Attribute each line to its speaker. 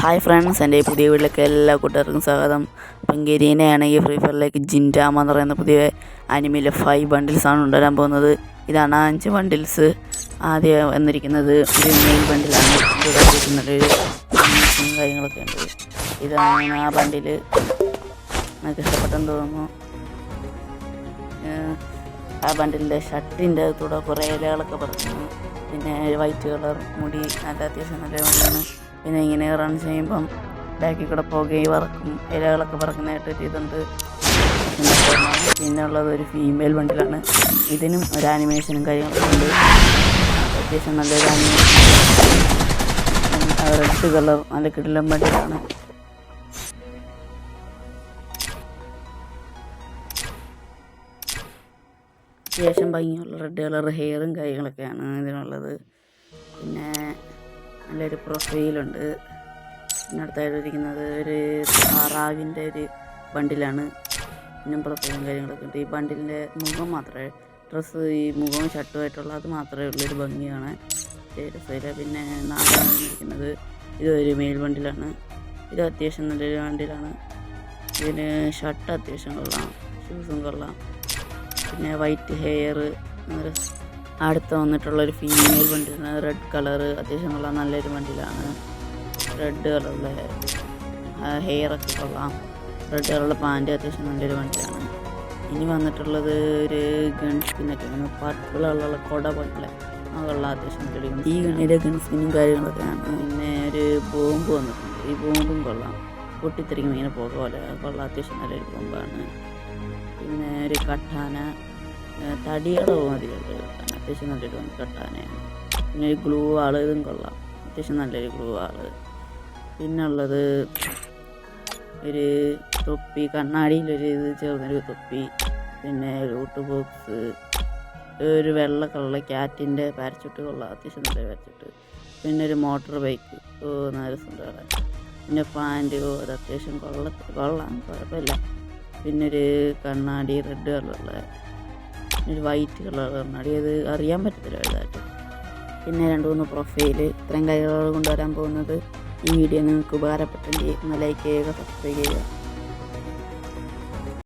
Speaker 1: Hi friends, എൻ്റെ ഈ പുതിയ വീട്ടിലേക്ക് എല്ലാ കൂട്ടുകാർക്കും സ്വാഗതം. അപ്പം ഗരീനയാണെങ്കിൽ ഫ്രീ ഫയറിലേക്ക് ജിൻഡാമ എന്ന് പറയുന്ന പുതിയ അനിമിയിലെ 5 ബണ്ടിൽസാണ് കൊണ്ടുവരാൻ പോകുന്നത്. ഇതാണ് 5 ബണ്ടിൽസ്. ആദ്യം വന്നിരിക്കുന്നത് ഒരു മെയിൻ ബണ്ടിലാണ്. നല്ലൊരു കാര്യങ്ങളൊക്കെ ഉണ്ട്. ഇതാണ് ആ ബണ്ടിൽ. എനിക്ക് ഇഷ്ടപ്പെട്ടെന്ന് തോന്നുന്നു. ആ ബണ്ടിലിൻ്റെ ഷർട്ടിൻ്റെ കൂടെ കുറേ ഇലകളൊക്കെ പറക്കുന്നു. പിന്നെ വൈറ്റ് കളർ മുടി, നല്ല അത്യാവശ്യം നല്ല വണ്ടിയാണ്. പിന്നെ ഇങ്ങനെ റൺ ചെയ്യുമ്പം ബാക്കിൽ കൂടെ പോകുകയും പറക്കും, ഇലകളൊക്കെ പറക്കുന്നതായിട്ട് ഇതുണ്ട്. പിന്നെ ഉള്ളത് ഒരു ഫീമെയിൽ ബണ്ടിലാണ്. ഇതിനും ഒരു ആനിമേഷനും കാര്യങ്ങളൊക്കെ ഉണ്ട്. അത്യാവശ്യം നല്ലൊരു ആനിമേഷൻ. റെഡ് കളർ നല്ല കിടിലൻ ബണ്ടിലാണ്. അത്യാവശ്യം ഭംഗിയുള്ള റെഡ് കളർ ഹെയറും കാര്യങ്ങളൊക്കെയാണ് ഇതിനുള്ളത്. പിന്നെ നല്ലൊരു പ്രൊഫൈലുണ്ട്. പിന്നെ അടുത്തായിട്ടിരിക്കുന്നത് ഒരു താറാവിൻ്റെ ഒരു ബണ്ടിലാണ്. പിന്നെ പ്രൊഫൈലും കാര്യങ്ങളൊക്കെ ഉണ്ട്. ഈ ബണ്ടിലിൻ്റെ മുഖം മാത്രമേ, ഡ്രസ്സ് ഈ മുഖവും ഷർട്ടുമായിട്ടുള്ള അത് മാത്രമേ ഉള്ളൊരു ഭംഗിയാണ്. രസമില്ല. പിന്നെ നാലാണിരിക്കുന്നത് ഇതൊരു മെയിൽ ബണ്ടിലാണ്. ഇത് അത്യാവശ്യം നല്ലൊരു ബണ്ടിലാണ്. ഇതിന് ഷർട്ട് അത്യാവശ്യം കൊള്ളാം, ഷൂസും കൊള്ളാം. പിന്നെ വൈറ്റ് ഹെയർ. അടുത്ത് വന്നിട്ടുള്ളൊരു ഫീമെയിൽ ബണ്ടിലാണ്. റെഡ് കളറ് അത്യാവശ്യം കൊള്ളാം, നല്ലൊരു ബണ്ടിലാണ്. റെഡ് കളറുള്ള ഹെയറൊക്കെ കൊള്ളാം. റെഡ് കളറുള്ള പാൻറ്റ് അത്യാവശ്യം നല്ലൊരു ബണ്ടിലാണ്. ഇനി വന്നിട്ടുള്ളത് ഒരു ഗൺ സ്കിന്നൊക്കെ ഇങ്ങനെ പർപ്പിൾ കളറുള്ള കൊട പോലെ കൊള്ളാം, അത്യാവശ്യം നല്ലൊരു. ഈ ഗണ്ണിൻ്റെ ഗൺ സ്കിന്നും കാര്യങ്ങളൊക്കെയാണ്. പിന്നെ ഒരു ബോംബ് വന്നിട്ടുണ്ട്. ഈ ബോംബും കൊള്ളാം, പൊട്ടിത്തെറിക്കും ഇങ്ങനെ പോക പോലെ കൊള്ളാം, അത്യാവശ്യം നല്ലൊരു ബോംബാണ്. പിന്നെ ഒരു കട്ടാന, തടിയുടെ മതിയുള്ളൊരു കട്ടാന, അത്യാവശ്യം നല്ലൊരു കട്ടാനയാണ്. പിന്നെ ഒരു ഗ്ലൂ ആള്, ഇതും കൊള്ളാം, അത്യാവശ്യം നല്ലൊരു ഗ്ലൂ ആള്. പിന്നെ ഉള്ളത് ഒരു തൊപ്പി, കണ്ണാടിയിലൊരു ഇത് ചേർന്നൊരു തൊപ്പി. പിന്നെ റൂട്ട് ബോക്സ്, ഒരു വെള്ള കളറുള്ള ക്യാറ്റിൻ്റെ പാരച്യൂട്ട് കൊള്ളാം, അത്യാവശ്യം നല്ലൊരു പാരച്യൂട്ട്. പിന്നെ ഒരു മോട്ടോർ ബൈക്ക്, നല്ല രസമുണ്ട് കാണാൻ. പിന്നെ പാൻറ്റ്, അത് അത്യാവശ്യം കൊള്ളാം, കുഴപ്പമില്ല. പിന്നെ ഒരു കണ്ണാടി റെഡ് കളറുള്ള, ഒരു വൈറ്റ് കളർ കണ്ണാടി, അത് അറിയാൻ പറ്റത്തില്ല വലുതായിട്ട്. പിന്നെ 2-3 പ്രൊഫൈല്. ഇത്രയും കാര്യങ്ങൾ കൊണ്ടുവരാൻ പോകുന്നത്. ഈ വീഡിയോ നിങ്ങൾക്ക് ഉപകാരപ്പെട്ടെങ്കിൽ ഒന്ന് ലൈക്ക് ചെയ്യുക, സബ്സ്ക്രൈബ് ചെയ്യുക.